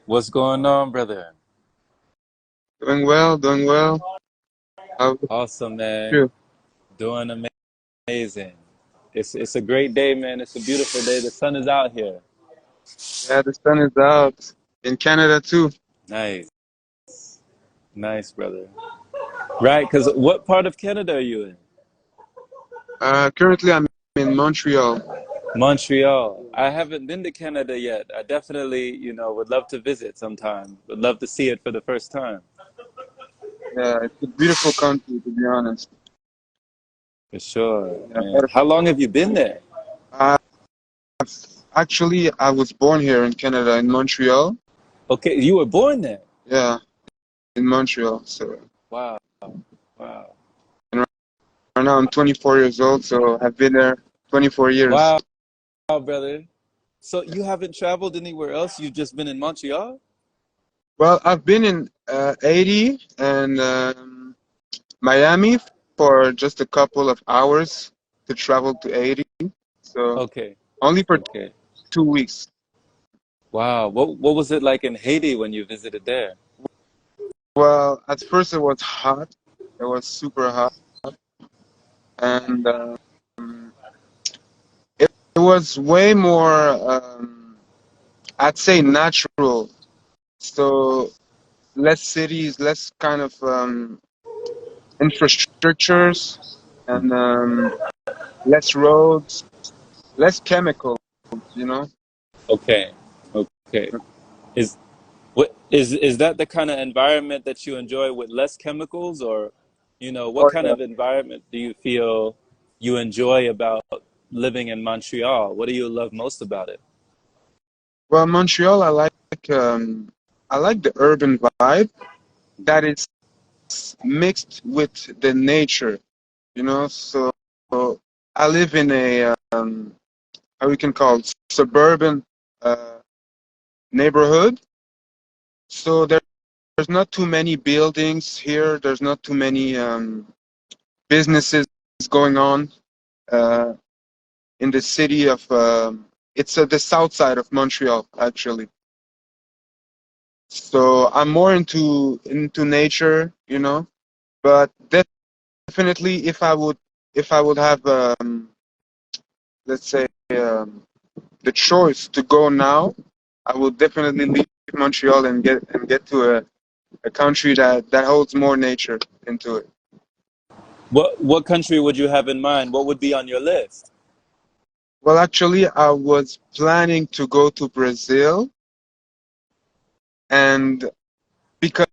What's going on, brother? Doing well, doing well. How about Awesome, man. you? Doing amazing. It's a great day, man. It's a beautiful day. The sun is out here. Yeah, the sun is out in Canada too. Nice, nice, brother. Right, because what part of Canada are you in? Currently, I'm in Montreal. Montreal. I haven't been to Canada yet. I definitely, would love to visit sometime. Would love to see it for the first time. Yeah, it's a beautiful country to be honest. For sure, Yeah, man. How long have you been there? uh, actually, I was born here in Canada, in Montreal. Okay, you were born there. Yeah, in Montreal. So Wow, wow, and right now I'm 24 years old, so I've been there 24 years. wow, brother. So you haven't traveled anywhere else? You've just been in Montreal? Well, I've been in Haiti and Miami for just a couple of hours to travel to Haiti. So Okay, only for okay. 2 weeks. Wow. What was it like in Haiti when you visited there? Well, at first it was hot. It was super hot, and it was way more, I'd say, natural. So less cities, less kind of infrastructures, and less roads, less chemicals. You know. Okay, okay. Is is that the kind of environment that you enjoy with less chemicals, or what Oh kind yeah. of environment do you feel you enjoy about living in Montreal? What do you love most about it? Well, Montreal, I like the urban vibe that is mixed with the nature. You know, so I live in a how we can call it suburban uh, neighborhood. So there's not too many buildings here. There's not too many businesses going on uh, in the city of. It's the south side of Montreal, actually. So I'm more into nature, you know. But definitely, if I would have let's say the choice to go now, I would definitely leave Montreal and get to a country that holds more nature into it. What country would you have in mind? What would be on your list? Well, actually, I was planning to go to Brazil, and because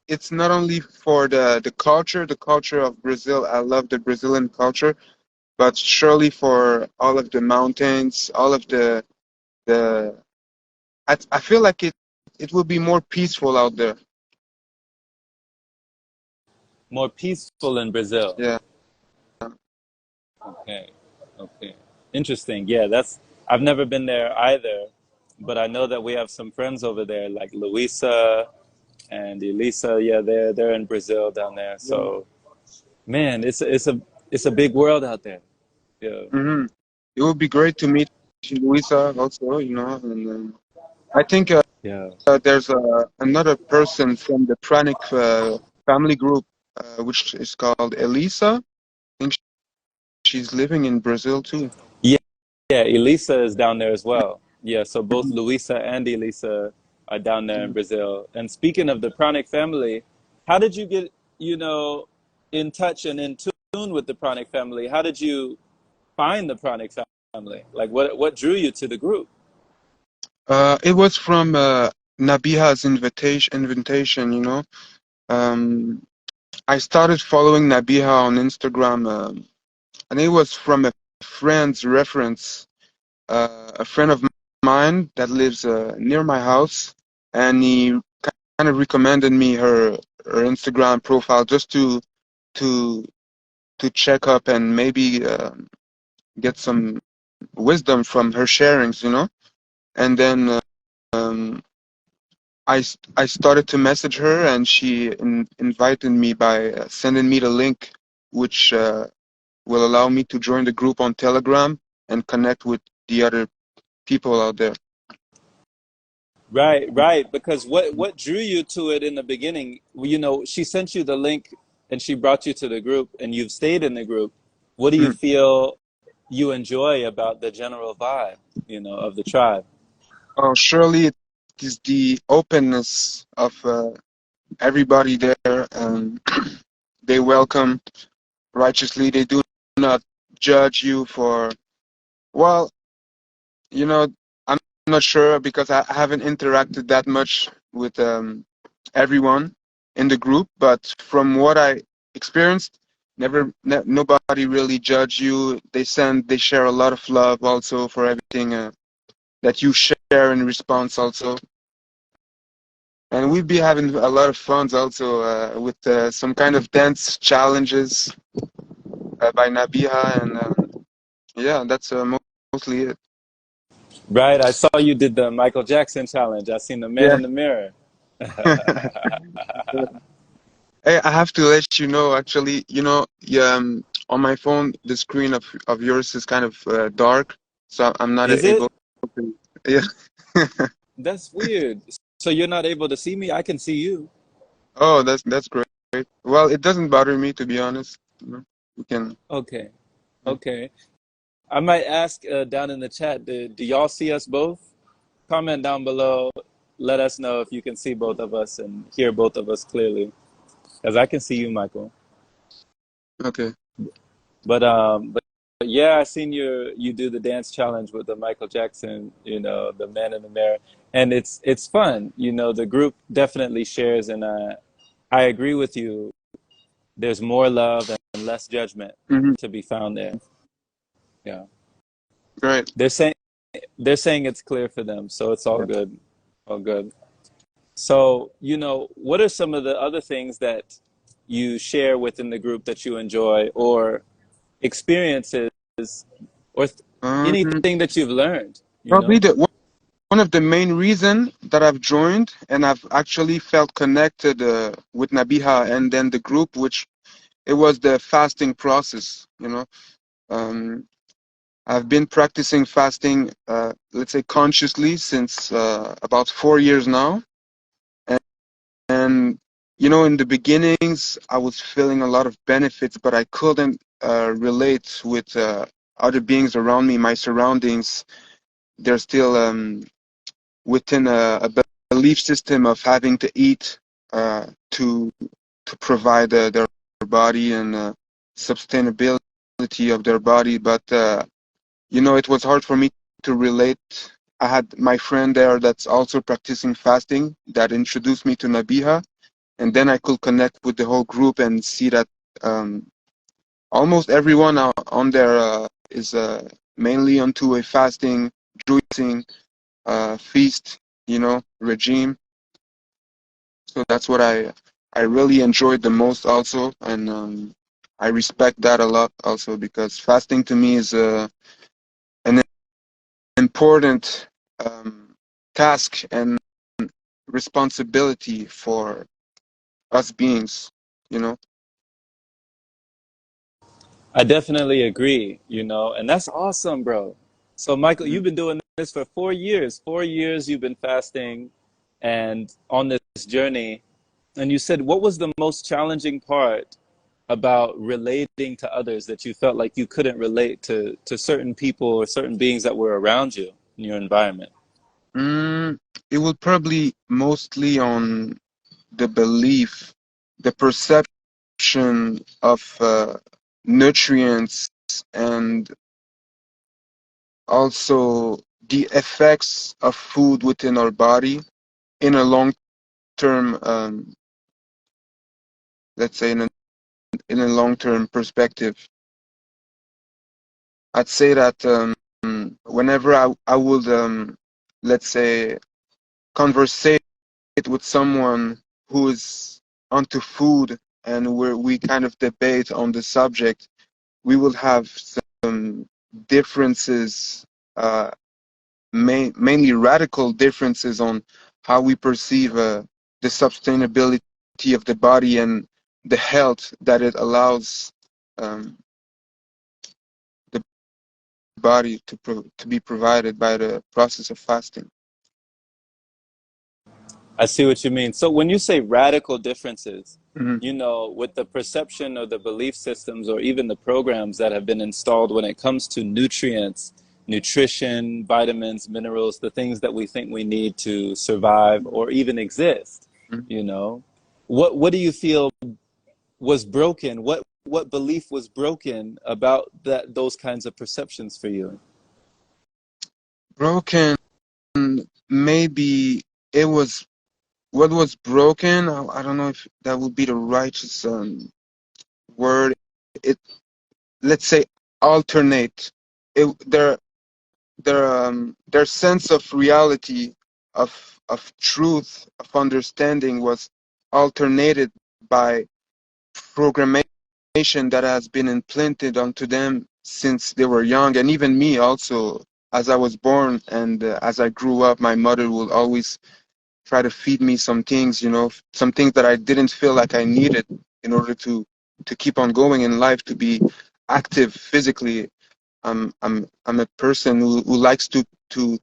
it's not only for the culture of Brazil. I love the Brazilian culture, but surely for all of the mountains, all of the I feel like it will be more peaceful out there. More peaceful in Brazil. Yeah. Okay. Okay. Interesting. Yeah, that's I've never been there either, but I know that we have some friends over there like Luisa and Elisa. Yeah, they're in Brazil down there. Yeah. So, man, it's a big world out there. Yeah. hmm It would be great to meet Luisa also, you know, and I think Yeah. there's another person from the Pranic family group, which is called Elisa. I think she's living in Brazil too. Yeah, yeah, Elisa is down there as well. Yeah, so both Mhm. Luisa and Elisa are down there in Mhm. Brazil. And speaking of the Pranic family, how did you get, in touch and in tune with the Pranic family? How did you find the Pranic family? Like what drew you to the group? It was from Nabiha's invitation, you know. Um, I started following Nabiha on Instagram, and it was from a friend's reference. A friend of mine that lives near my house, and he kind of recommended me her Instagram profile just to to check up and maybe get some wisdom from her sharings, you know. And then um, I started to message her, and she invited me by sending me the link, which will allow me to join the group on Telegram and connect with the other people out there. Right, right. Because what drew you to it in the beginning? You know, she sent you the link and she brought you to the group, and you've stayed in the group. What do you Mm. feel you enjoy about the general vibe, you know, of the tribe? Oh, surely it is the openness of everybody there. They welcome righteously. They do not judge you for, well, you know, I'm not sure because I haven't interacted that much with everyone in the group, but from what I experienced, nobody really judge you. They share a lot of love also for everything that you share in response also. And we'll be having a lot of fun also with some kind of dance challenges by Nabiha, and yeah, that's mostly it. Right. I saw you did the Michael Jackson challenge. I seen the man Yeah. in the mirror. Hey, I have to let you know, actually, yeah, on my phone, the screen of yours is kind of dark, so I'm not Is able it? to. Yeah. That's weird. So you're not able to see me? I can see you. Oh, that's great. Well, it doesn't bother me, to be honest. We can. Okay. Yeah. Okay. I might ask down in the chat, do y'all see us both? Comment down below. Let us know if you can see both of us and hear both of us clearly. Because I can see you, Michael. Okay. But yeah, I seen you do the dance challenge with the Michael Jackson, you know, the man in the mirror, and it's fun. You know, the group definitely shares, and I agree with you. There's more love and less judgment Hmm. to be found there. Yeah, Great. they're saying they're saying it's clear for them, so it's all Yeah. good, all good. So, you know, what are some of the other things that you share within the group that you enjoy, or experiences, or Um, anything that you've learned, you Probably know? the one of the main reason that I've joined and I've actually felt connected with Nabiha and then the group, which it was the fasting process. Um, I've been practicing fasting, let's say consciously since about 4 years now. And, and, in the beginnings, I was feeling a lot of benefits, but I couldn't relate with other beings around me, my surroundings. They're still within a belief system of having to eat uh, to to provide their body and sustainability of their body. But it was hard for me to relate. I had my friend there that's also practicing fasting that introduced me to Nabiha, and then I could connect with the whole group and see that um, almost everyone on there is mainly onto a fasting, juicing feast, regime. So that's what I really enjoyed the most also, and I respect that a lot also because fasting to me is an important task and responsibility for us beings, you know. I definitely agree, you know, and that's awesome, bro. So, Michael, Mhm. you've been doing this for 4 years. 4 years you've been fasting and on this journey. And you said, what was the most challenging part about relating to others that you felt like you couldn't relate to certain people or certain beings that were around you in your environment? Mm, it will probably mostly on the belief, the perception of nutrients and also the effects of food within our body in a long term, let's say in a long term perspective. I'd say that whenever I would, let's say, conversate with someone who is onto food and where we kind of debate on the subject, we will have some differences, uh, mainly radical differences on how we perceive the sustainability of the body and the health that it allows um, the body to be provided by the process of fasting. I see what you mean. So when you say radical differences, Hmm. you know, with the perception or the belief systems or even the programs that have been installed when it comes to nutrients, nutrition, vitamins, minerals, the things that we think we need to survive or even exist, you know, what do you feel was broken? What belief was broken about those kinds of perceptions for you? Broken, maybe it was what was broken. I don't know if that would be the righteous word. It, let's say, alternate. Their sense of reality, of truth, of understanding was alternated by programmation that has been implanted onto them since they were young, and even me also. As I was born and as I grew up, my mother would always try to feed me some things, some things that I didn't feel like I needed in order to keep on going in life, to be active physically. I'm a person who likes to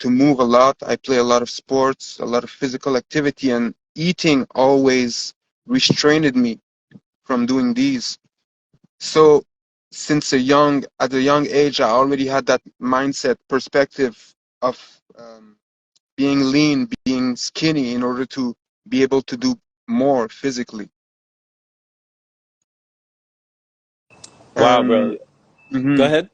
move a lot. I play a lot of sports, a lot of physical activity, and eating always restrained me from doing these. So at a young age, I already had that mindset perspective of being lean, being skinny in order to be able to do more physically. Wow, Um, bro. Go mhm. ahead.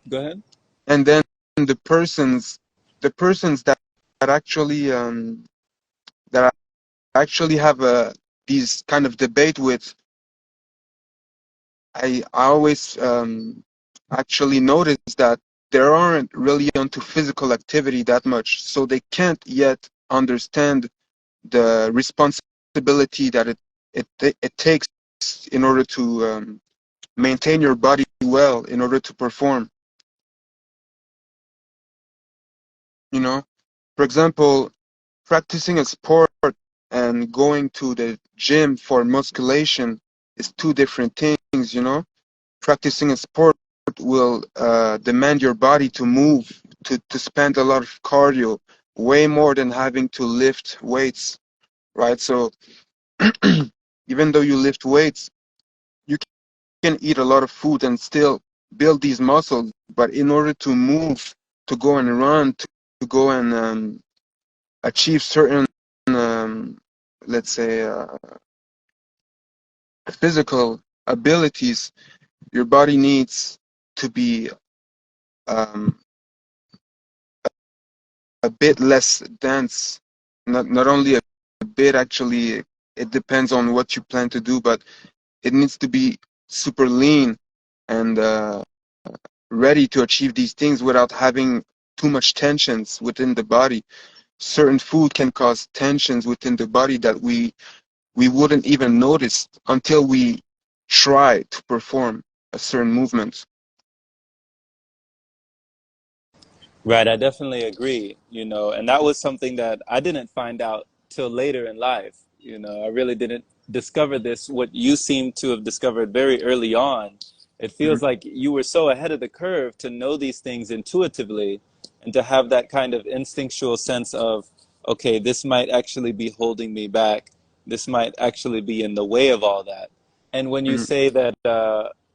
Go ahead. And then the persons, the persons that actually that I actually have these kind of debate with, I always actually notice that they aren't really onto physical activity that much, so they can't yet understand the responsibility that it takes in order to maintain your body well, in order to perform. You know, for example, practicing a sport and going to the gym for musculation is two different things. Practicing a sport will demand your body to move, to spend a lot of cardio, way more than having to lift weights, right? So even though you lift weights, you can eat a lot of food and still build these muscles. But in order to move, to go and run, to go and achieve certain, um, let's say, physical abilities, your body needs to be um, a bit less dense. Not only a bit, actually, it depends on what you plan to do, but it needs to be super lean and ready to achieve these things without having too much tensions within the body. Certain food can cause tensions within the body that we wouldn't even notice until we try to perform a certain movement. Right, I definitely agree, you know, and that was something that I didn't find out till later in life. You know, I really didn't discover this, what you seem to have discovered very early on. It Mhm. feels like you were so ahead of the curve to know these things intuitively and to have that kind of instinctual sense of, okay, this might actually be holding me back. This might actually be in the way of all that. And when you Mhm. say that,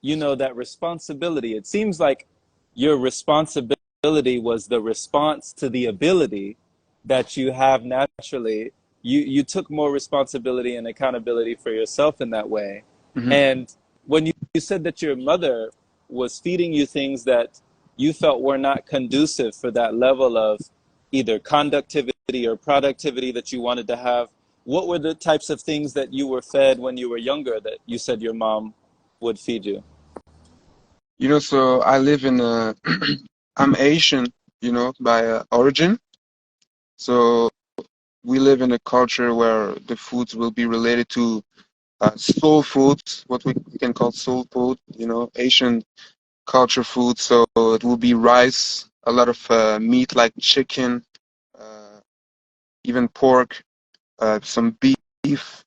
you know, that responsibility, it seems like your responsibility was the response to the ability that you have naturally. You took more responsibility and accountability for yourself in that way. Mhm. And when you said that your mother was feeding you things that you felt were not conducive for that level of either conductivity or productivity that you wanted to have, what were the types of things that you were fed when you were younger that you said your mom would feed you? So I live in I'm Asian, by origin. So we live in a culture where the foods will be related to soul foods, what we can call soul food, Asian culture food. So it will be rice, a lot of meat like chicken, uh, even pork, some beef,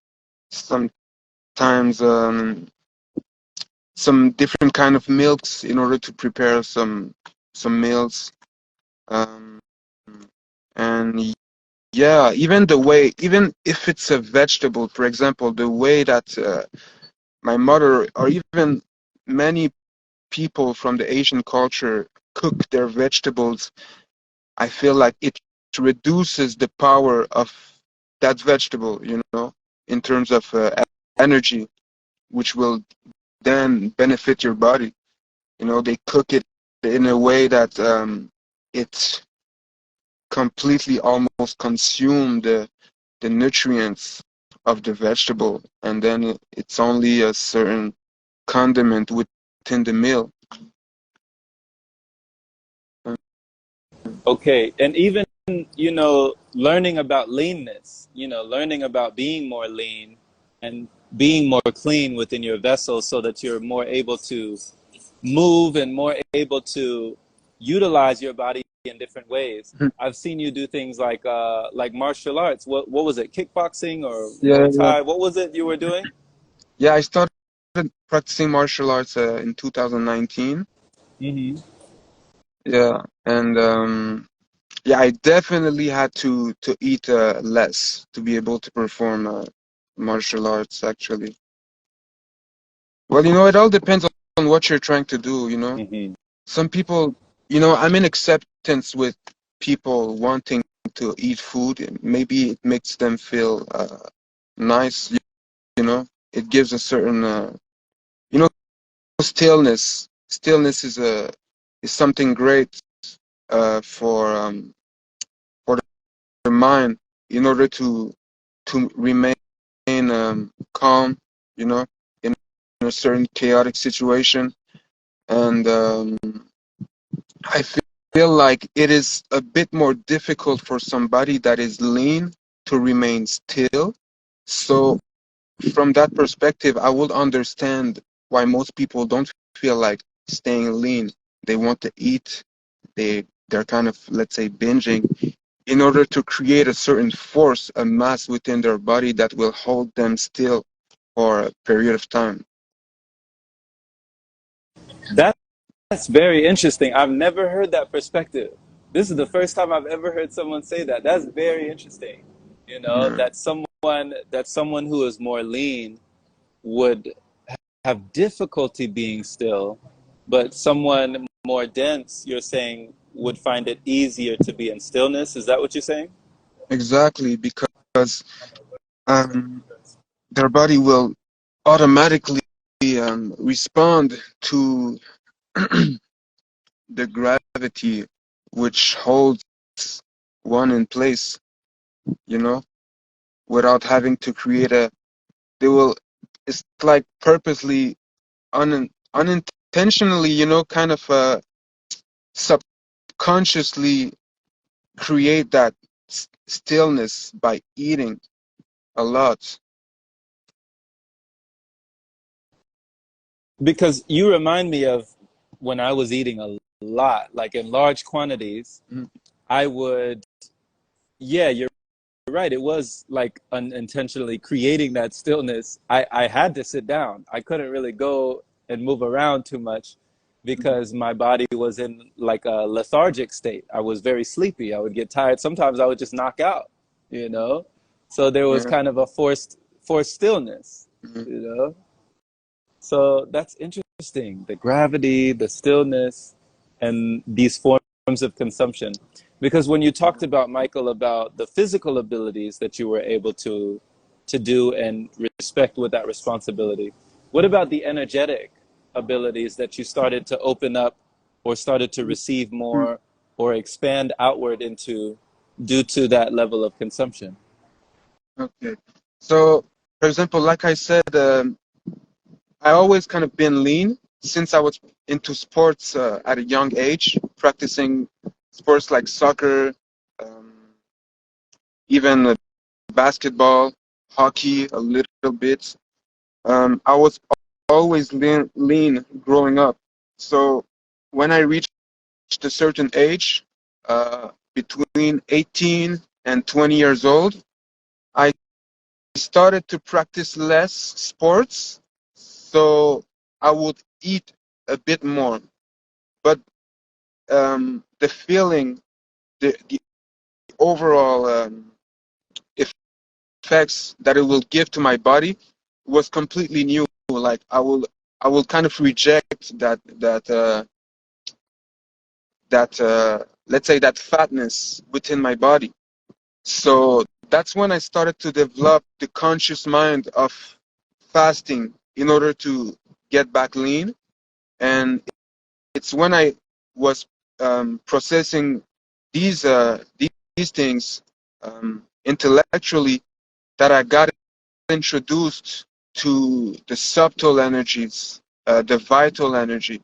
sometimes some different kind of milks in order to prepare some meals. Um, and Yeah, even the way, even if it's a vegetable, for example, the way that my mother or even many people from the Asian culture cook their vegetables, I feel like it reduces the power of that vegetable, in terms of energy, which will then benefit your body. They cook it in a way that it completely almost consume the nutrients of the vegetable, and then it's only a certain condiment within the meal. Okay, and even learning about leanness, learning about being more lean and being more clean within your vessel so that you're more able to move and more able to utilize your body in different ways. I've seen you do things like martial arts. What was it? Kickboxing or Yeah, Muay yeah, Thai? What was it you were doing? yeah. I started practicing martial arts in 2019. Hmm. Yeah, and yeah, I definitely had to eat less to be able to perform martial arts. Actually, well, it all depends on what you're trying to do. Hmm. Some people, I'm in acceptance with people wanting to eat food. Maybe it makes them feel nice. It gives a certain you know stillness. Stillness is something great for the mind in order to remain calm, you know, in a certain chaotic situation. And I feel like it is a bit more difficult for somebody that is lean to remain still. So from that perspective, I would understand why most people don't feel like staying lean. They want to eat. They're kind of, let's say, binging in order to create a certain force, a mass within their body that will hold them still for a period of time. That's very interesting. I've never heard that perspective. This is the first time I've ever heard someone say that. That's very interesting. Yeah, That someone who is more lean would have difficulty being still, but someone more dense, you're saying, would find it easier to be in stillness. Is that what you're saying? exactly, because um, their body will automatically respond to the gravity which holds one in place, you know, without having to create they will, it's like purposely, unintentionally, kind of subconsciously create that stillness by eating a lot. Because you remind me of when I was eating a lot, like in large quantities, Mhm. I would, yeah, you're right. It was like unintentionally creating that stillness. I had to sit down. I couldn't really go and move around too much because my body was in like a lethargic state. I was very sleepy. I would get tired. Sometimes I would just knock out, you know? So there was Yeah. kind of a forced stillness, Mhm. you know? So that's interesting. The gravity, the stillness, and these forms of consumption. Because when you talked about, Michael, about the physical abilities that you were able to do and respect with that responsibility, what about the energetic abilities that you started to open up or started to receive Mhm. more or expand outward into due to that level of consumption? Okay. So, for example, like I said, I always kind of been lean since I was into sports at a young age, practicing sports like soccer, um, even basketball, hockey, a little bit. I was always lean growing up. So when I reached a certain age, between 18 and 20 years old, I started to practice less sports. So I would eat a bit more. But the feeling, the overall effects that it will give to my body was completely new. Like I will kind of reject that let's say that fatness within my body. So that's when I started to develop the conscious mind of fasting in order to get back lean. And it's when I was processing these things intellectually that I got introduced to the subtle energies, the vital energy,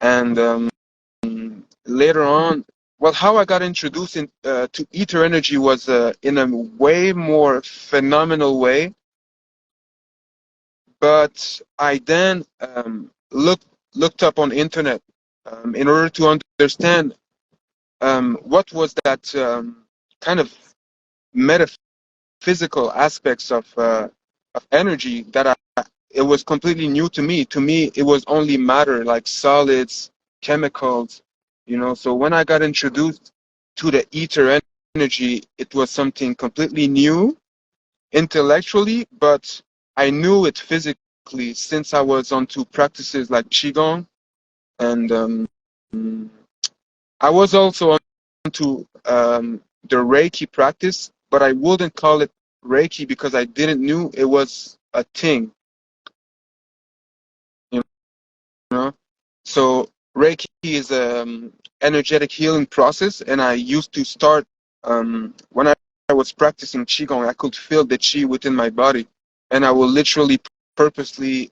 and later on, well, how I got introduced to ether energy was in a way more phenomenal way. But I then looked up on internet in order to understand what was that kind of metaphysical aspects of energy that it was completely new to me. To me, it was only matter, like solids, chemicals, you know. So when I got introduced to the ether energy, it was something completely new intellectually, but I knew it physically since I was onto practices like Qigong. And I was also onto the Reiki practice, but I wouldn't call it Reiki because I didn't knew it was a thing, you know. So Reiki is a energetic healing process, and I used to start when I was practicing Qigong, I could feel the Qi within my body, and I will literally purposely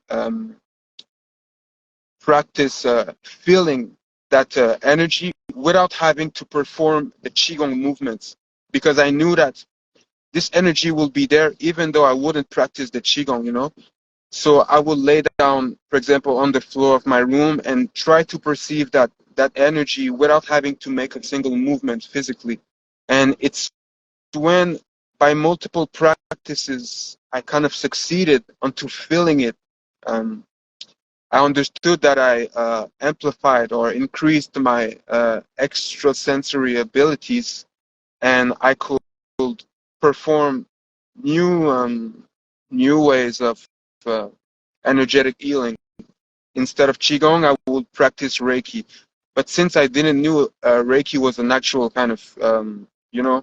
practice feeling that energy without having to perform the Qigong movements because I knew that this energy will be there even though I wouldn't practice the Qigong, you know. So I would lay down, for example, on the floor of my room and try to perceive that energy without having to make a single movement physically. And it's when by multiple practices I kind of succeeded onto feeling it. Um, I understood that I amplified or increased my extrasensory abilities, and I could perform new new ways of uh, energetic healing. Instead of qigong, I would practice Reiki. But since I didn't knew Reiki was an actual kind of you know,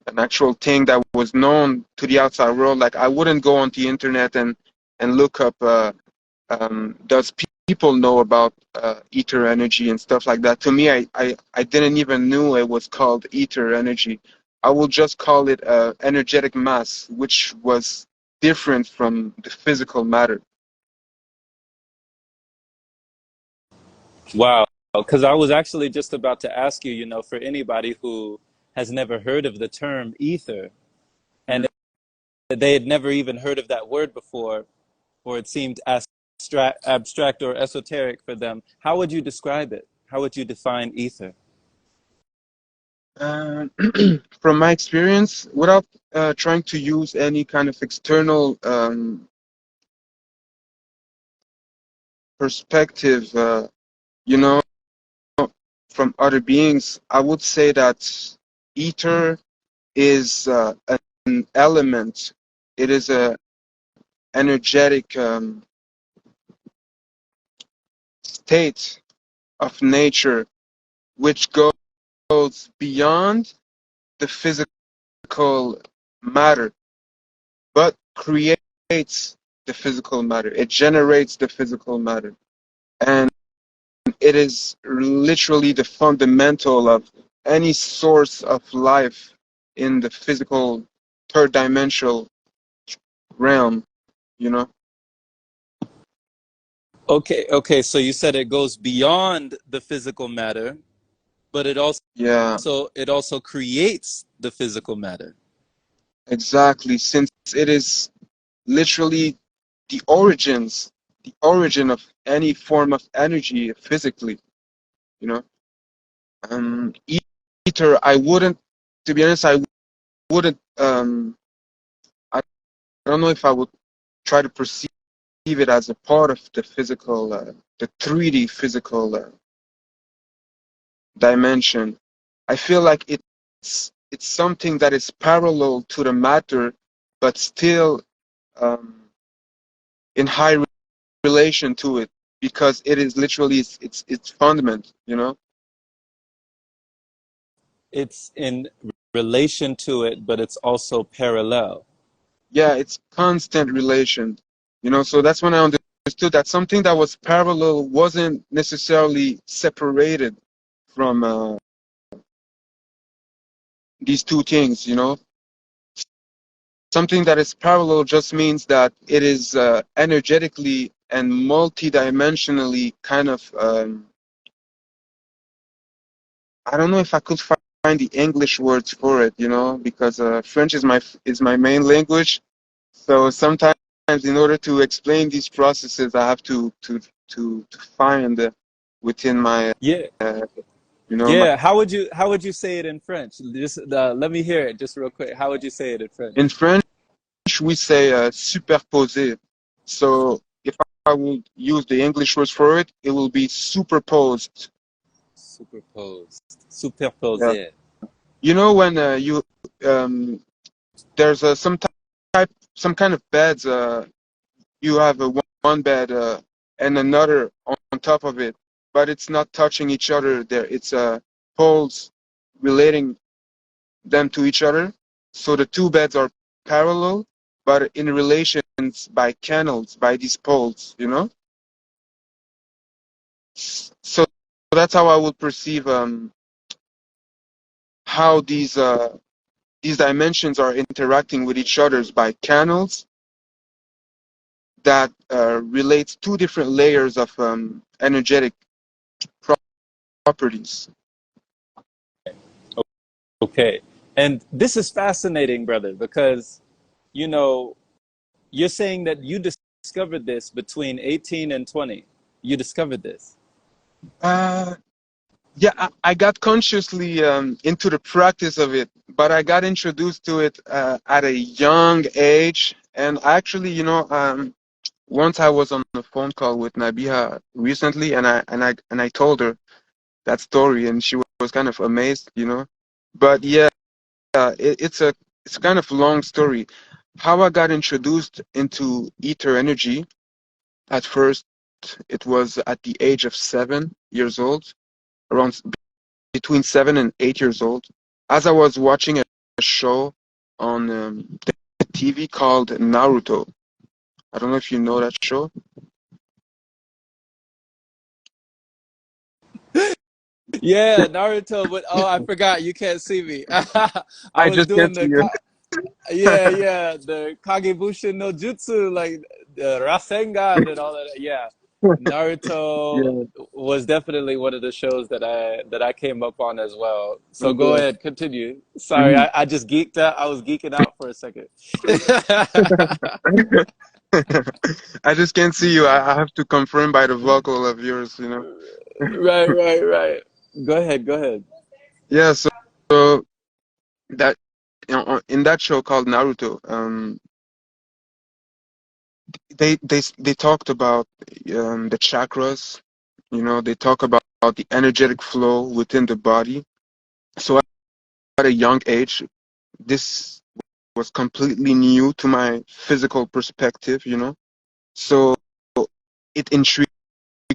an actual thing that was known to the outside world, like I wouldn't go on the internet and look up does people know about ether energy and stuff like that. To me, I didn't even knew it was called ether energy. I will just call it energetic mass, which was different from the physical matter. Wow. Because I was actually just about to ask you, for anybody who has never heard of the term ether, and they had never even heard of that word before, or it seemed abstract or esoteric for them, how would you describe it? How would you define ether? Uh, from my experience, without trying to use any kind of external perspective, you know, from other beings, I would say that ether is an element. It is a energetic state of nature which goes beyond the physical matter, but creates the physical matter. It generates the physical matter. And it is literally the fundamental of any source of life in the physical third dimensional realm, you know? Okay, so you said it goes beyond the physical matter, but Yeah, it also creates the physical matter. exactly. Since it is literally the origin of any form of energy physically, you know? Um, ether, I wouldn't, to be honest, I wouldn't, I don't know if I would try to perceive it as a part of the physical, the 3D physical dimension. I feel like it's something that is parallel to the matter, but still in high relation to it, because it is literally it's fundament, you know. It's in relation to it, but it's also parallel. Yeah, it's constant relation, you know. So that's when I understood that something that was parallel wasn't necessarily separated from these two things, you know. Something that is parallel just means that it is energetically and multidimensionally kind of I don't know if I could find the English words for it, you know, because French is my main language. So sometimes, in order to explain these processes, I have to find within my, Yeah, you know, my, yeah. How would you say it in French? Just let me hear it, just real quick. How would you say it in in French? French we say superposé. So if I would use the English words for it, it will be superposed. Superposed, Yeah. superposé. You know when um, there's some kind of beds. You have one bed and another on top of it, but it's not touching each other. There, it's poles relating them to each other. So the two beds are parallel, but in relations by canals, by these poles. You know. So that's how I would perceive how these dimensions are interacting with each other's by canals that relates two different layers of energetic properties. Okay. And this is fascinating, brother, because you know, you're saying that you discovered this between 18 and 20. You discovered this. Uh, yeah, I got consciously into the practice of it, but I got introduced to it at a young age. And actually, you know, once I was on a phone call with Nabiha recently, and I told her that story, and she was kind of amazed, you know. But yeah, it's a kind of long story. How I got introduced into ether energy at first, it was at the age of 7 years old, around between 7 and 8 years old, as I was watching a show on the TV called Naruto. I don't know if you know that show. Yeah, Naruto, but oh, I forgot you can't see me. I I was just doing can't see you. yeah, yeah, the Kagebushin no Jutsu, like the Rasengan and all that. Yeah, Naruto Yeah, was definitely one of the shows that I came up on as well. So go okay. ahead, continue. Sorry, Mhm. I just geeked out. I was geeking out for a second. I just can't see you. I have to confirm by the vocal of yours, you know. Right, right, right. Go ahead, go ahead. Yeah, so that in that show called Naruto, they talked about the chakras. You know, they talk about the energetic flow within the body. So at a young age, this was completely new to my physical perspective. You know, so it intrigued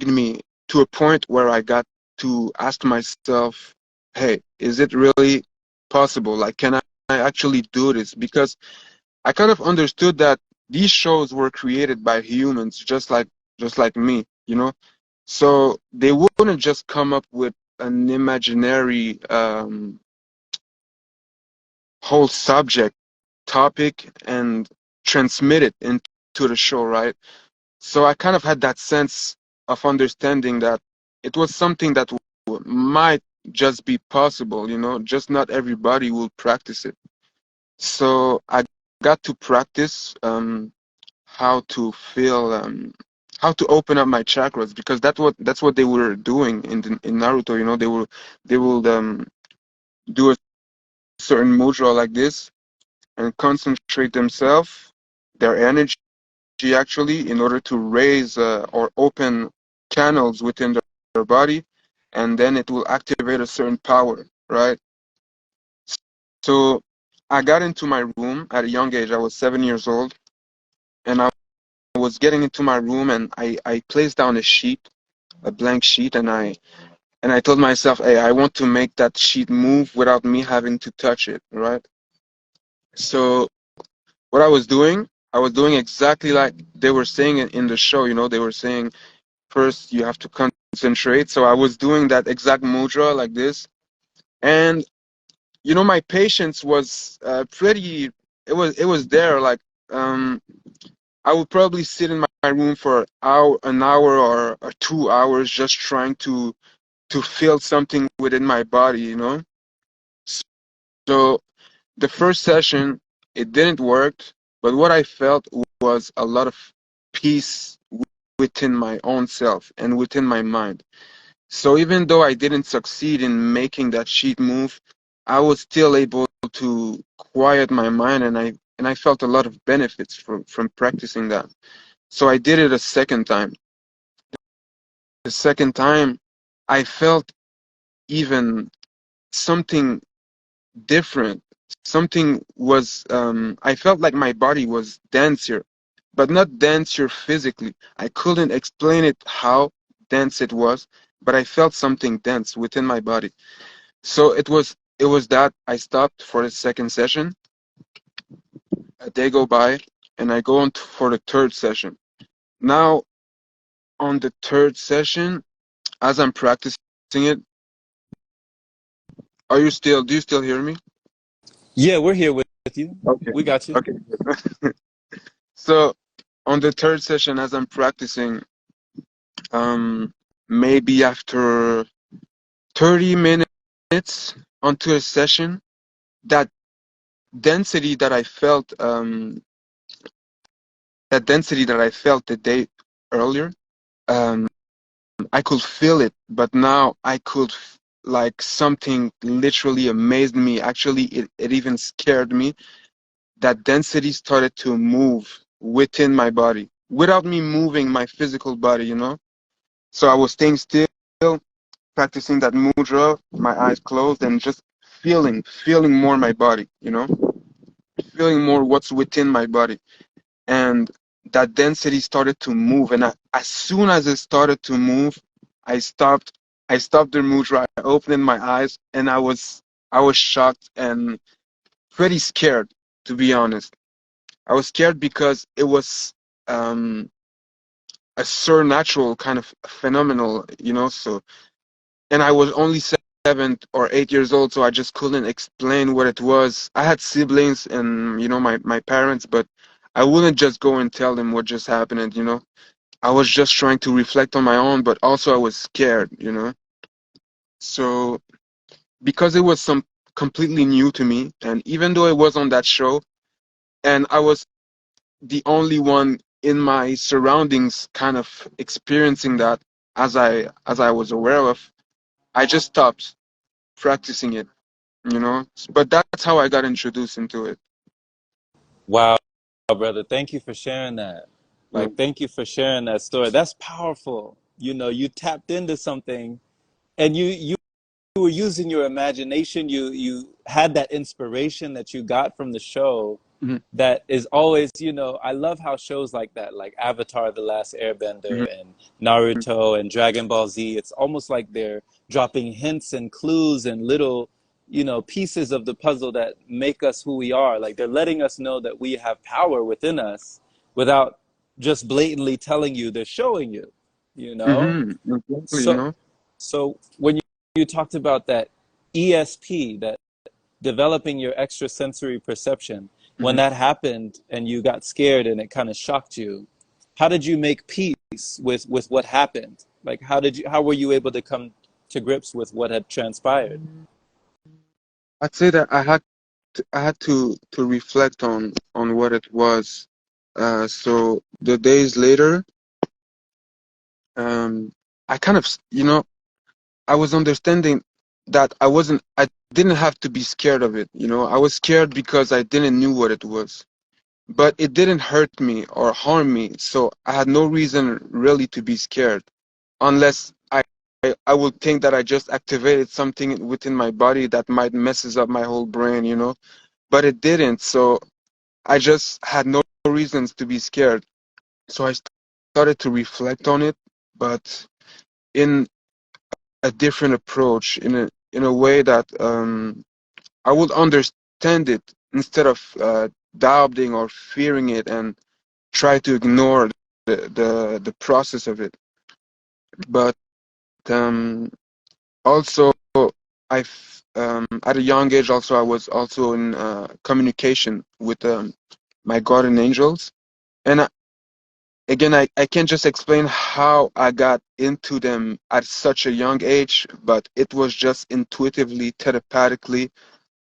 me to a point where I got to ask myself, "Hey, is it really possible? Like, can I actually do this?" Because I kind of understood that these shows were created by humans, just like me, you know. So they wouldn't just come up with an imaginary whole subject topic and transmit it into the show, right? So I kind of had that sense of understanding that it was something that might just be possible, you know, just not everybody will practice it. So I got to practice how to feel how to open up my chakras, because that's what they were doing in Naruto. You know, they will do a certain mudra like this and concentrate themselves, their energy actually, in order to raise or open channels within their body, and then it will activate a certain power, right? So I got into my room at a young age. I was 7 years old, and I was getting into my room, and I placed down a sheet, a blank sheet, and I told myself, hey, I want to make that sheet move without me having to touch it, right? So what I was doing exactly like they were saying in the show. They were saying first you have to concentrate. So I was doing that exact mudra like this, and my patience was pretty. It was there. Like um, I would probably sit in my room for an hour or 2 hours, just trying to feel something within my body. So the first session, it didn't work, but what I felt was a lot of peace within my own self and within my mind. So even though I didn't succeed in making that sheet move, I was still able to quiet my mind, and I felt a lot of benefits from practicing that. So I did it a second time. The second time, I felt even something different. Something was, I felt like my body was denser, but not denser physically. I couldn't explain it how dense it was, but I felt something dense within my body. So it was that I stopped for the second session. A day go by, and I go on for the third session. Now on the third session, as I'm practicing it, do you still hear me? Yeah, we're here with you. Okay. We got you. Okay. So on the third session, as I'm practicing, um, maybe after 30 minutes onto a session, that density that I felt, the day earlier, um, I could feel it, but now I could, like something literally amazed me. Actually, it even scared me. That density started to move within my body without me moving my physical body. So I was staying still, practicing that mudra, my eyes closed, and just feeling more my body, feeling more what's within my body. And that density started to move. And as soon as it started to move, I stopped. I stopped the mudra. I opened my eyes, and I was shocked and pretty scared, to be honest. I was scared because it was um, a supernatural kind of phenomenal. So, and I was only 7 or 8 years old, so I just couldn't explain what it was. I had siblings and my parents, but I wouldn't just go and tell them what just happened. I was just trying to reflect on my own, but also I was scared. So because it was some completely new to me, and even though it was on that show, and I was the only one in my surroundings kind of experiencing that as I was aware of, I just stopped practicing it. But that's how I got introduced into it. Wow, brother. Thank you for sharing that. Yeah. Like, thank you for sharing that story. That's powerful. You tapped into something, and you were using your imagination. You had that inspiration that you got from the show. Mhm, That is always, I love how shows like that, like Avatar: The Last mhm, Airbender and Naruto and Dragon Ball Z, it's almost like they're dropping hints and clues and little, pieces of the puzzle that make us who we are. Like they're letting us know that we have power within us without just blatantly telling you, they're showing you, you know? exactly, So, so when you talked about that ESP, that developing your extrasensory perception, when mhm. that happened and you got scared and it kind of shocked you, how did you make peace with what happened? Like how were you able to come to grips with what had transpired? I'd say that I had to reflect on what it was. So the days later, um, I kind of, I was understanding that I didn't have to be scared of it. I was scared because I didn't knew what it was, but it didn't hurt me or harm me, so I had no reason really to be scared, unless I would think that I just activated something within my body that might messes up my whole brain. but it didn't. So I just had no reasons to be scared. So I started to reflect on it, but in a different approach, in a way that I would understand it instead of doubting or fearing it and try to ignore the process of it. But also, at a young age, also I was also in communication with my guardian angels, and again, I can't just explain how I got into them at such a young age, but it was just intuitively, telepathically.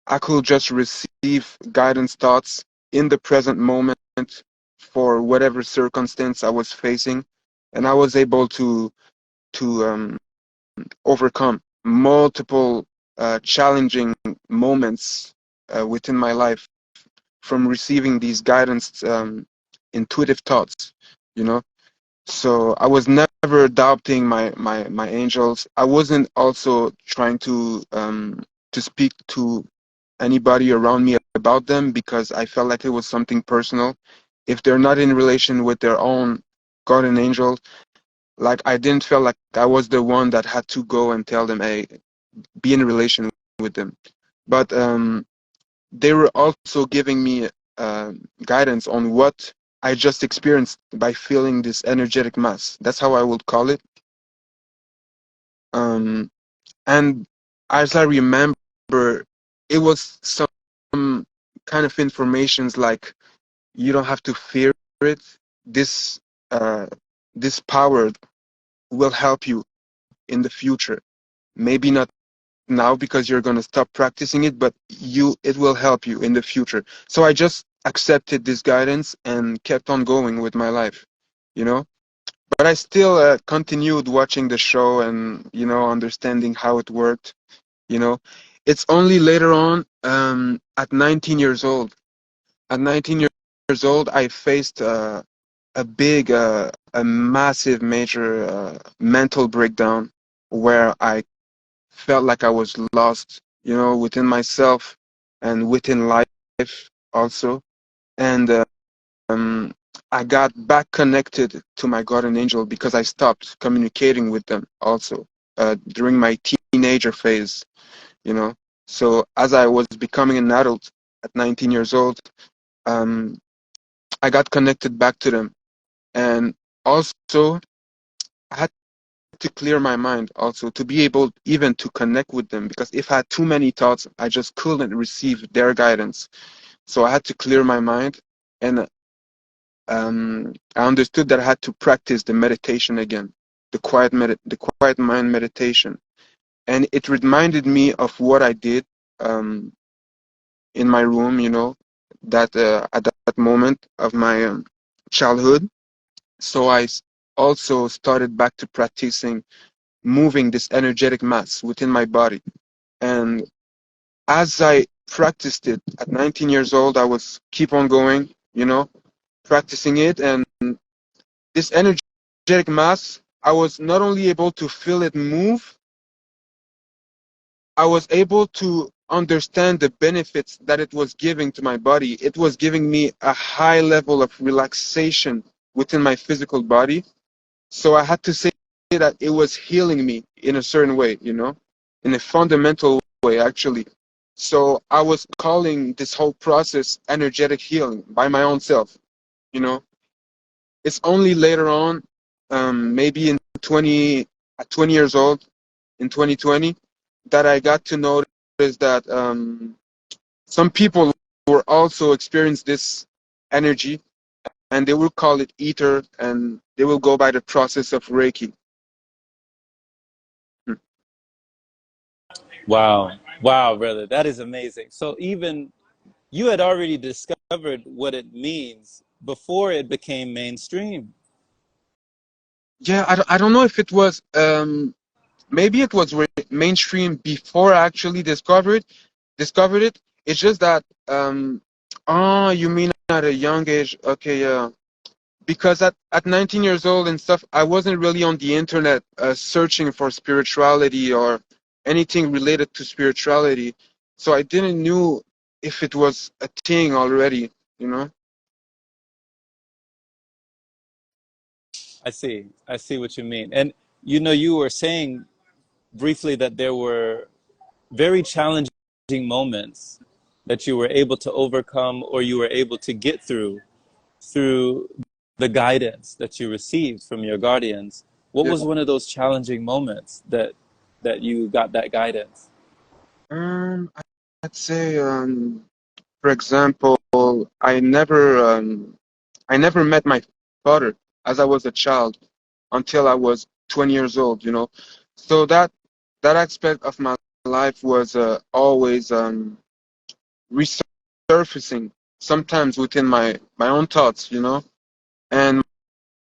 I could just receive guidance thoughts in the present moment for whatever circumstance I was facing, and I was able to overcome multiple challenging moments within my life from receiving these guidance intuitive thoughts, you know. So I was never doubting my angels. I wasn't also trying to speak to anybody around me about them because I felt like it was something personal. If they're not in relation with their own guardian angel, like I didn't feel like I was the one that had to go and tell them, hey, be in relation with them. But they were also giving me guidance on what I just experienced by feeling this energetic mass. That's how I would call it. Um, and as I remember, it was some kind of informations like you don't have to fear it. This uh, this power will help you in the future. Maybe not now because you're going to stop practicing it, but it will help you in the future. So I just accepted this guidance and kept on going with my life, you know. But I still continued watching the show and understanding how it worked. You know, it's only later on, at 19 years old. At 19 years old, I faced a massive, major mental breakdown where I felt like I was lost, within myself and within life also. And um, I got back connected to my guardian angel because I stopped communicating with them also during my teenager phase, you know. So as I was becoming an adult at 19 years old, um, I got connected back to them. And also, I had to clear my mind also to be able even to connect with them because if I had too many thoughts, I just couldn't receive their guidance. So I had to clear my mind, and I understood that I had to practice the meditation again, the quiet mind meditation, and it reminded me of what I did um, in my room, that at that moment of my childhood. So also started back to practicing moving this energetic mass within my body. And as I practiced it at 19 years old, I was keep on going, practicing it. And this energetic mass, I was not only able to feel it move, I was able to understand the benefits that it was giving to my body. It was giving me a high level of relaxation within my physical body. So I had to say that it was healing me in a certain way, in a fundamental way, actually. So I was calling this whole process energetic healing by my own self, you know. It's only later on, maybe at 20 years old, in 2020, that I got to notice that some people were also experience this energy, and they will call it ether, and they will go by the process of Reiki. Wow. Wow, brother. That is amazing. So even you had already discovered what it means before it became mainstream. Yeah, I don't know if it was maybe it was mainstream before I actually discovered it. It's just that oh, you mean at a young age? Okay, yeah. Because at 19 years old and stuff, I wasn't really on the internet searching for spirituality or anything related to spirituality. So I didn't knew if it was a thing already, you know? I see. I see what you mean. And you know, you were saying briefly that there were very challenging moments that you were able to overcome or you were able to get through the guidance that you received from your guardians. What Yeah. was one of those challenging moments that you got that guidance? Um, I'd say, for example, I never met my father as I was a child until I was 20 years old, you know. So that aspect of my life was always resurfacing sometimes within my own thoughts, you know. And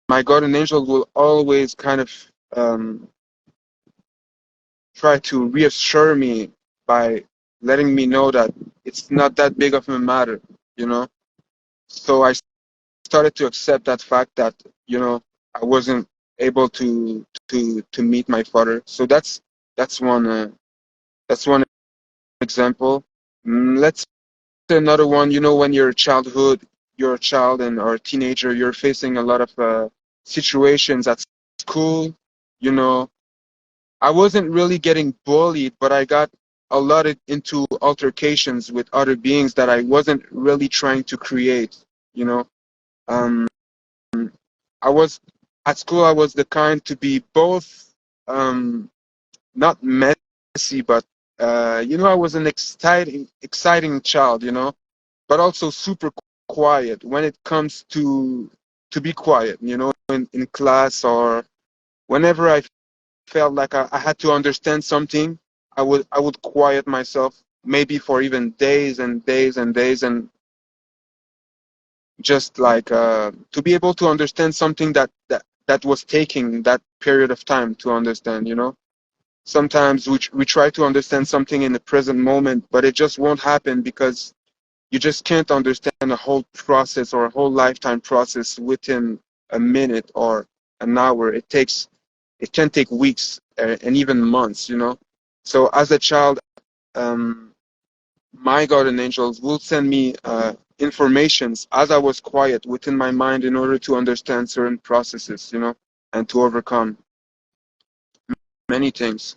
my guardian angel will always kind of um, try to reassure me by letting me know that it's not that big of a matter, you know. So I started to accept that fact that, you know, I wasn't able to meet my father. So that's one that's one example. Let's say another one. You know, when you're a child and or a teenager, you're facing a lot of situations at school. You know, I wasn't really getting bullied, but I got a lot into altercations with other beings that I wasn't really trying to create. You know, um, I was at school. I was the kind to be both not messy, but you know, I was an exciting child. You know, but also super quiet when it comes to be quiet. You know, in class or whenever I felt like I had to understand something, I would quiet myself maybe for even days and days and days and just like to be able to understand something that was taking that period of time to understand, you know. Sometimes we try to understand something in the present moment, but it just won't happen because you just can't understand a whole process or a whole lifetime process within a minute or an hour. It can take weeks and even months, you know. So as a child, um, my guardian angels will send me informations as I was quiet within my mind in order to understand certain processes, you know, and to overcome many things.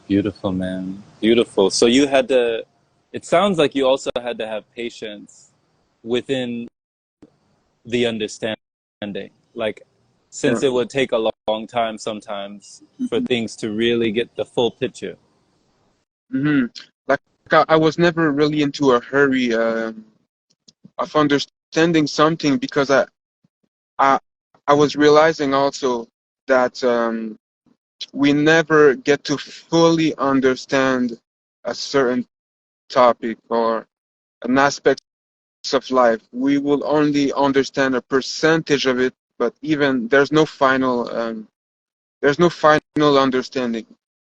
Beautiful, man. Beautiful. So you had to, it sounds like you also had to have patience within the understanding. Like, Yeah. since it would take a long time sometimes for Hmm. things to really get the full picture. Hmm. Like I was never really into a hurry of understanding something because I, I was realizing also that we never get to fully understand a certain topic or an aspect of life. We will only understand a percentage of it, but even there's no final understanding.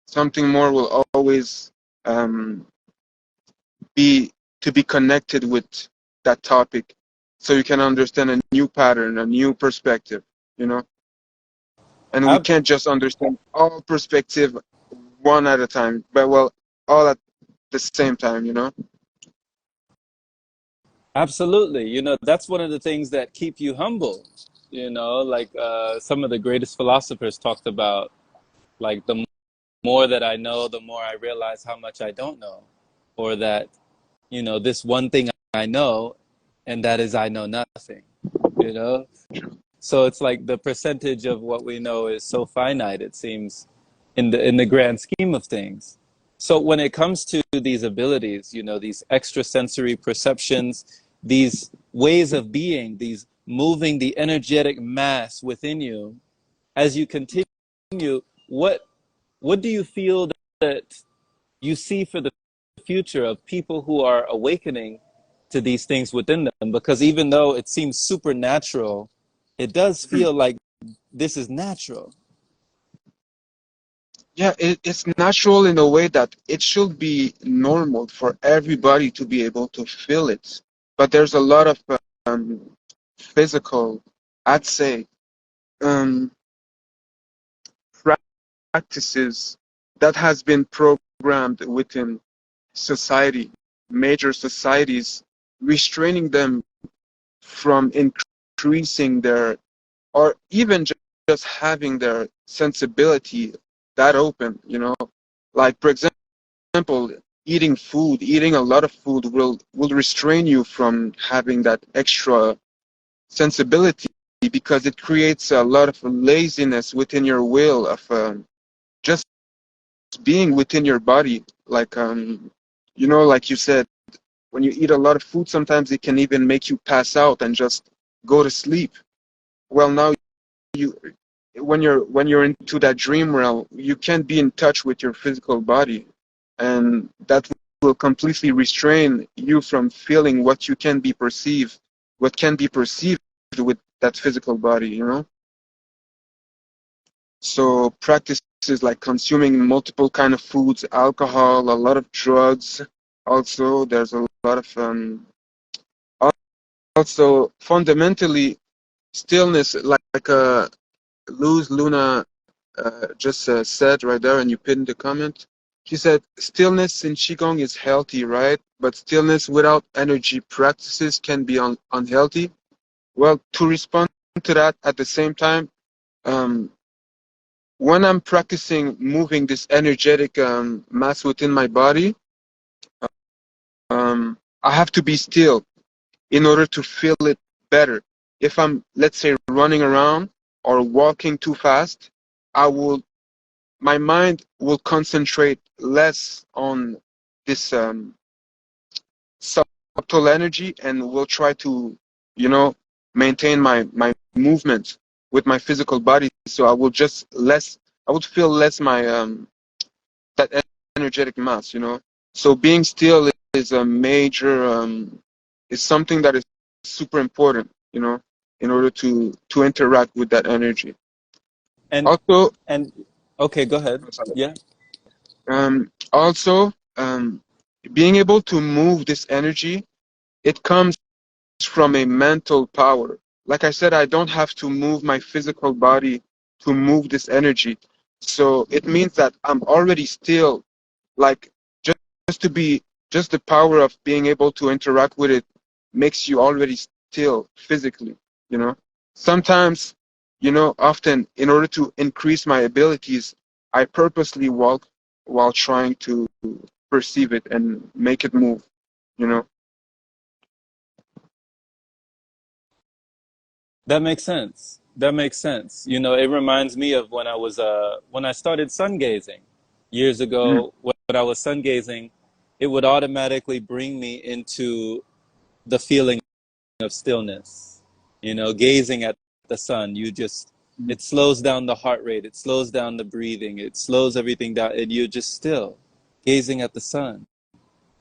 Something more will always um, be to be connected with that topic, so you can understand a new pattern, a new perspective. You know, and we Ab- can't just understand all perspective one at a time, but well, all at the same time. You know. Absolutely. You know, that's one of the things that keep you humble. You know, like some of the greatest philosophers talked about, like the more that I know, the more I realize how much I don't know. Or that, you know, this one thing I know, and that is I know nothing, you know? So it's like the percentage of what we know is so finite, it seems, in the grand scheme of things. So when it comes to these abilities, you know, these extrasensory perceptions, these ways of being, these moving the energetic mass within you, as you continue, what what do you feel that you see for the future of people who are awakening to these things within them? Because even though it seems supernatural, it does Mhm. feel like this is natural. Yeah, it's natural in a way that it should be normal for everybody to be able to feel it. But there's a lot of physical, I'd say, um, practices that has been programmed within society. major societies, restraining them from increasing their, or even just having their sensibility that open, you know. Like, for example, eating a lot of food will restrain you from having that extra sensibility, because it creates a lot of laziness within your will of just being within your body. Like, you know, like you said, when you eat a lot of food, sometimes it can even make you pass out and just go to sleep. Well, now you, when you're into that dream realm, you can't be in touch with your physical body, and that will completely restrain you from feeling what can be perceived with that physical body, you know. So practices like consuming multiple kind of foods, alcohol, a lot of drugs. Also, there's a lot of also fundamentally stillness, like Luna just said right there, and you pinned the comment. She said stillness in qigong is healthy, right? But stillness without energy practices can be unhealthy. Well, to respond to that at the same time, um, when I'm practicing moving this energetic mass within my body, I have to be still in order to feel it better. If I'm, let's say, running around or walking too fast, I will, my mind will concentrate less on this subtle energy, and will try to, you know, maintain my movement with my physical body. So I would feel less my that energetic mass, you know. So being still is a major is something that is super important, you know, in order to interact with that energy. And Also, and okay, go ahead. Yeah. also, being able to move this energy, it comes from a mental power. Like I said, I don't have to move my physical body to move this energy. So it means that I'm already still, like, just, just to be, just the power of being able to interact with it makes you already still physically, you know. Sometimes, you know, often in order to increase my abilities, I purposely walk while trying to perceive it and make it move, you know. That makes sense. That makes sense. You know, it reminds me of when I started sun gazing years Mm, ago. When I was sun gazing, it would automatically bring me into the feeling of stillness. You know, gazing at the sun, mm, it slows down the heart rate, it slows down the breathing, it slows everything down, and you're just still gazing at the sun.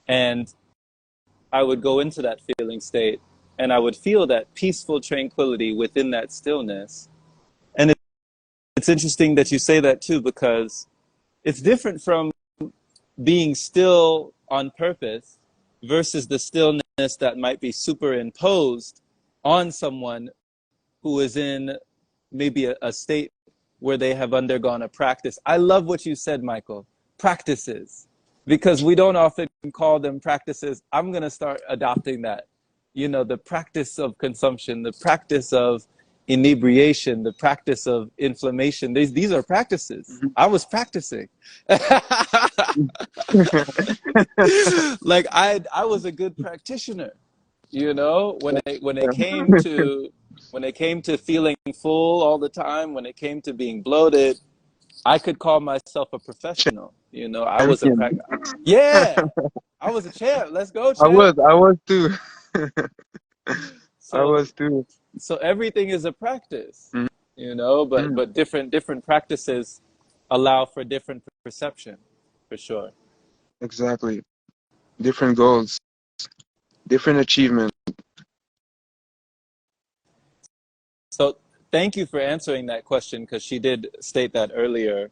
And I would go into that feeling state, and I would feel that peaceful tranquility within that stillness. And it's interesting that you say that too, because it's different from being still on purpose versus the stillness that might be superimposed on someone who is in maybe a state where they have undergone a practice. I love what you said, Michael. Practices, because we don't often call them practices. I'm going to start adopting that. You know, the practice of consumption, the practice of inebriation, the practice of inflammation. These are practices. mhm. I was practicing. Like I was a good practitioner, you know, when it came to feeling full all the time, when it came to being bloated, I could call myself a professional. You know, Champion. yeah, I was a champ. Let's go, I champ. was, I was too. I So was too. so everything is a practice, you know, Mm, but different practices allow for different perception, for sure. exactly. Different goals, different achievement. So thank you for answering that question, because she did state that earlier.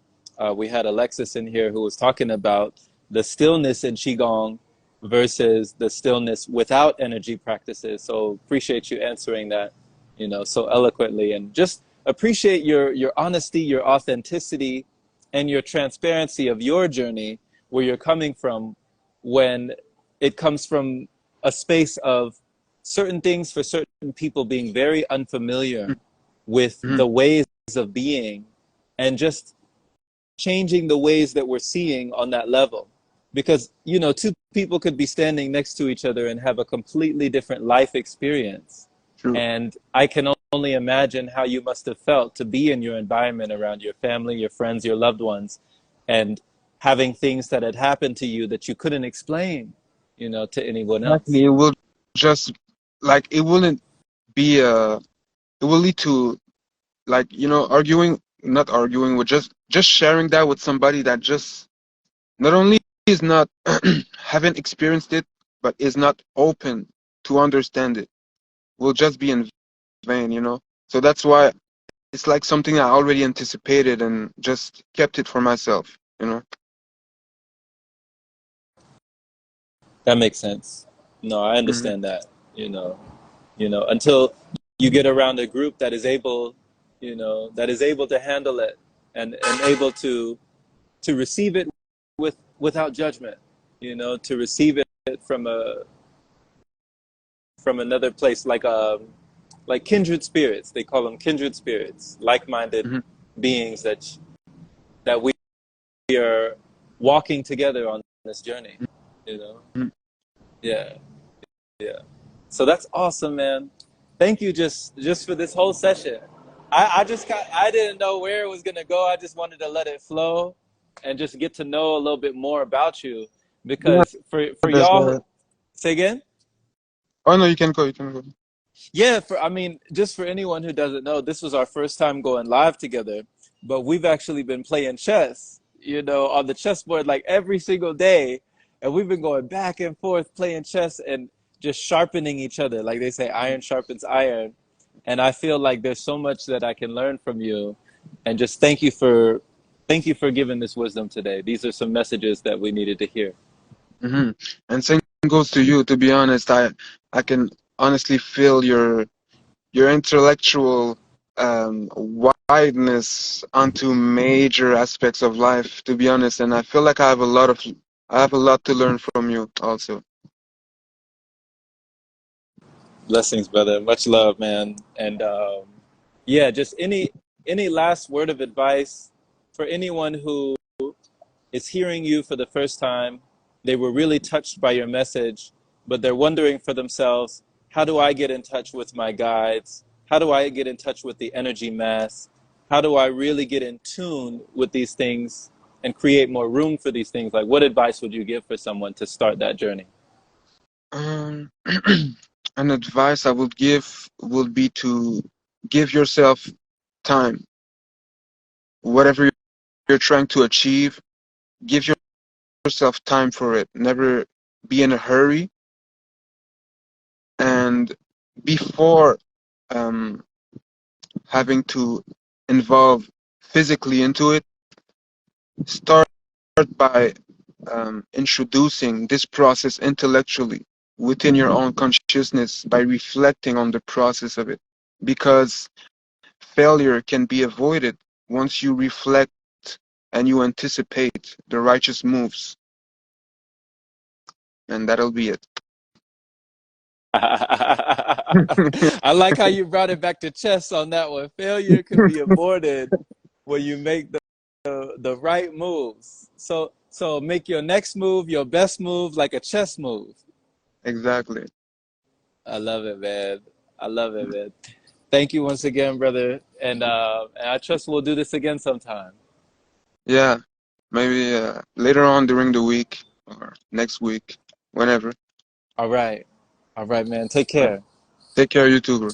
We had Alexis in here who was talking about the stillness in Qigong versus the stillness without energy practices. So appreciate you answering that, you know, so eloquently, and just appreciate your honesty, your authenticity, and your transparency of your journey, where you're coming from when it comes from a space of certain things for certain people being very unfamiliar with Mhm. the ways of being, and just changing the ways that we're seeing on that level. Because, you know, two people could be standing next to each other and have a completely different life experience. True. And I can only imagine how you must have felt to be in your environment around your family, your friends, your loved ones, and having things that had happened to you that you couldn't explain, you know, to anyone else. Exactly. It will just like it wouldn't be it will lead to like arguing, not arguing, with just sharing that with somebody that just not only is not haven't experienced it, but is not open to understand it. Will just be in vain. So that's why it's like something I already anticipated and just kept it for myself. That makes sense. No, I Hmm. understand that, you know, until you get around a group that is able, that is able to handle it, and able to receive it without judgment, to receive it from another place, like kindred spirits. They call them kindred spirits, like-minded Hmm. beings that we are walking together on this journey, you know. Hmm. Yeah, yeah. So that's awesome, man. Thank you just for this whole session. I didn't know where it was gonna go. I just wanted to let it flow and just get to know a little bit more about you. Yeah, Because for there's y'all, say again. oh no, you can go. Yeah, I mean, just for anyone who doesn't know, this was our first time going live together, but we've actually been playing chess, on the chessboard like every single day, and we've been going back and forth playing chess and just sharpening each other. Like they say, iron sharpens iron, and I feel like there's so much that I can learn from you, and just thank you for giving this wisdom today. These are some messages that we needed to hear. Hmm. And same goes to you. To be honest, I can honestly feel your intellectual wideness onto major aspects of life. To be honest, and I feel like I have a lot to learn from you also. Blessings, brother. Much love, man. And yeah, just any last word of advice for anyone who is hearing you for the first time. They were really touched by your message, but they're wondering for themselves, how do I get in touch with my guides? How do I get in touch with the energy mass? How do I really get in tune with these things and create more room for these things? Like, what advice would you give for someone to start that journey? Um, an advice I would give would be to give yourself time. Whatever you're trying to achieve, give yourself time for it. Never be in a hurry. And before um, having to involve physically into it, start by introducing this process intellectually within your own consciousness by reflecting on the process of it. Because failure can be avoided once you reflect and you anticipate the righteous moves, and that'll be it. I like how you brought it back to chess on that one. Failure could be avoided when you make the right moves. So make your next move your best move, like a chess move. Exactly. I love it, man. I love it, man. Thank you once again, brother. And I trust we'll do this again sometime. Yeah, maybe later on during the week or next week, whenever. All right. All right, man. Take Right. care. Take care, you too, bro.